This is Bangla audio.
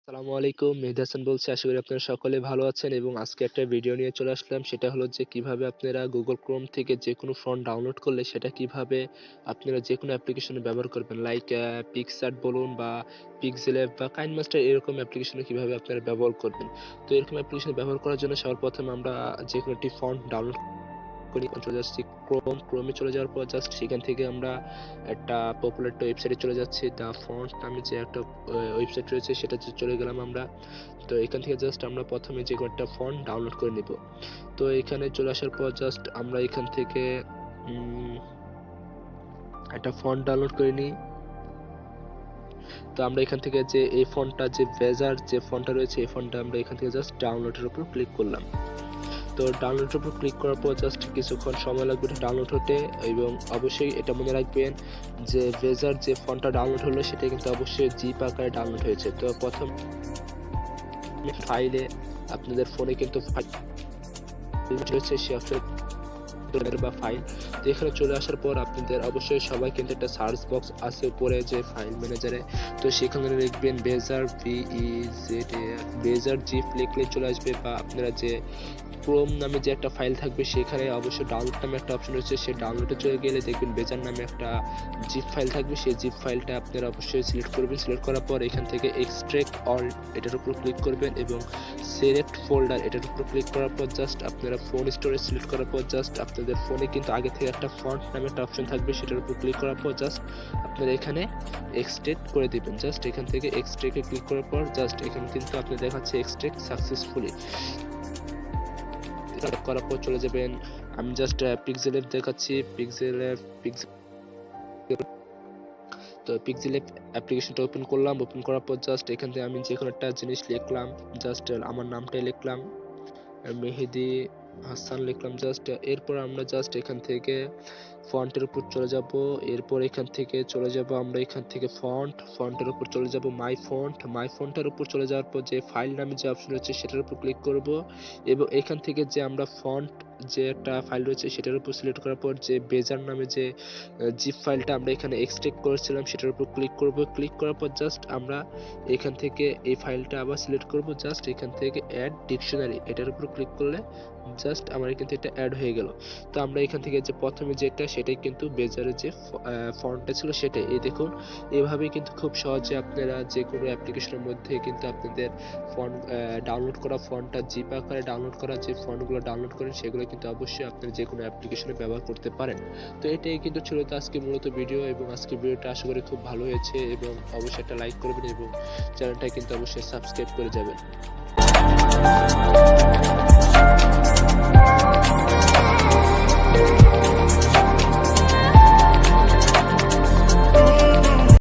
আসসালামু আলাইকুম, মেহেদি হাসান বলছি। আশা করি আপনারা সকলে ভালো আছেন এবং আজকে একটা ভিডিও নিয়ে চলে আসলাম। সেটা হলো যে কিভাবে আপনারা গুগল ক্রোম থেকে যে কোনো ফন্ট ডাউনলোড করলে সেটা কিভাবে আপনারা যে কোনো অ্যাপ্লিকেশনে ব্যবহার করবেন, লাইক পিক্সআর্ট বলুন বা পিক্সেল্যাব বা কাইনমাস্টার, এরকম অ্যাপ্লিকেশনে কিভাবে আপনারা ব্যবহার করবেন। তো এরকম অ্যাপ্লিকেশনে ব্যবহার করার জন্য সবার প্রথমে আমরা যে কোনো একটি ফন্ট ডাউনলোড করি, চলে যাচ্ছি ক্রোমে। চলে যাওয়ার পর জাস্ট সেখান থেকে আমরা একটা পপুলার একটা ওয়েবসাইটে চলে যাচ্ছি। দ্য ফন্ট নামে যে একটা ওয়েবসাইট রয়েছে সেটাতে চলে গেলাম আমরা। তো এখান থেকে জাস্ট আমরা প্রথমে যে কোনো একটা ফন্ট ডাউনলোড করে নিব। তো এখানে চলে আসার পর জাস্ট আমরা এখান থেকে একটা ফন্ট ডাউনলোড করে নিই। তো আমরা এখান থেকে যে এই ফন্টটা, যে ভেজার যে ফন্টটা রয়েছে, এই ফন্টটা আমরা এখান থেকে জাস্ট ডাউনলোডের উপর ক্লিক করলাম। তো ডাউনলোডের উপর ক্লিক করার পর জাস্ট কিছুক্ষণ সময় লাগবে এটা ডাউনলোড হতে, এবং অবশ্যই এটা মনে রাখবেন যে ভেজার যে ফন্টটা ডাউনলোড হলো সেটা কিন্তু অবশ্যই জিপ আকারে ডাউনলোড হয়েছে। তো প্রথম ফাইলে আপনাদের ফোনে কিন্তু ফাইল রয়েছে, সে অপশন বা ফাইল। তো এখানে চলে আসার পর আপনাদের অবশ্যই সবাই কিন্তু একটা সার্চ বক্স আছে উপরে যে ফাইল ম্যানেজারে। তো সেখানে লিখবেন বেজার বেজার জিপ লিখলে চলে আসবে, বা আপনারা যে ক্রোম নামে যে একটা ফাইল থাকবে সেখানে অবশ্যই ডাউনলোড নামে একটা অপশন রয়েছে, সেই ডাউনলোডে চলে গেলে দেখবেন বেজার নামে একটা জিপ ফাইল থাকবে। সেই জিপ ফাইলটা আপনারা অবশ্যই সিলেক্ট করবেন। সিলেক্ট করার পর এখান থেকে এক্সট্রাক্ট অল এটার উপর ক্লিক করবেন এবং সিলেক্ট ফোল্ডার এটার উপর ক্লিক করার পর জাস্ট আপনারা ফোন স্টোরেজ সিলেক্ট করার পর জাস্ট আপনাদের ফোনে কিন্তু আগে থেকে একটা ফন্ট নামে একটা অপশন থাকবে, সেটার উপর ক্লিক করার পর জাস্ট আপনারা এখানে এক্সট্রাক্ট করে দিবেন। জাস্ট এখান থেকে এক্সট্রাক্টে ক্লিক করার পর জাস্ট এখানে কিন্তু আপনি দেখাচ্ছে এক্সট্রাক্ট সাকসেসফুলি করার পর চলে যাবেন। আমি জাস্ট পিক্সেলএব দেখাচ্ছি, তো পিক্সেলএব অ্যাপ্লিকেশনটা ওপেন করলাম। ওপেন করার পর জাস্ট এখান থেকে আমি যে কোনো একটা জিনিস লিখলাম, জাস্ট আমার নামটাই লিখলাম, মেহেদি হাসান লিখলাম জাস্ট। এরপর আমরা জাস্ট এখান থেকে ফন্টের উপর চলে যাব। এরপর এখান থেকে চলে যাব আমরা এখান থেকে ফন্টের উপর চলে যাব মাই ফন্টের উপর চলে যাওয়ার পর যে ফাইল নামে যে অপশন রয়েছে সেটার উপর ক্লিক করব, এবং এখান থেকে যে আমরা ফন্ট যে একটা ফাইল রয়েছে সেটার উপর সিলেক্ট করার পর যে বেজার নামে যে জিপ ফাইলটা আমরা এখানে এক্সট্রাক্ট করেছিলাম সেটার উপর ক্লিক করব। ক্লিক করার পর জাস্ট আমরা এখান থেকে এই ফাইলটা আবার সিলেক্ট করব। জাস্ট এখান থেকে অ্যাড ডিকশনারি এটার উপর ক্লিক করলে জাস্ট আমার কিন্তু এটা অ্যাড হয়ে গেল। তো আমরা এখান থেকে যে প্রথমে যেটা সেটাই কিন্তু বেজারের যে ফন্টটা ছিল সেটাই, এই দেখুন এভাবেই কিন্তু খুব সহজে আপনারা যে কোনো অ্যাপ্লিকেশনের মধ্যে কিন্তু আপনাদের ফন্ট ডাউনলোড করা ফন্টটা জিপ আকারে ডাউনলোড করা যে ফন্টগুলো ডাউনলোড করেন সেগুলো কিন্তু অবশ্যই আপনারা যে কোনো অ্যাপ্লিকেশনে ব্যবহার করতে পারেন। তো এটাই কিন্তু ছিল তো আজকে মূলত ভিডিও, এবং আজকে ভিডিওটা আশা করি খুব ভালো হয়েছে, এবং অবশ্যই একটা লাইক করবেন এবং চ্যানেলটা কিন্তু অবশ্যই সাবস্ক্রাইব করে যাবেন।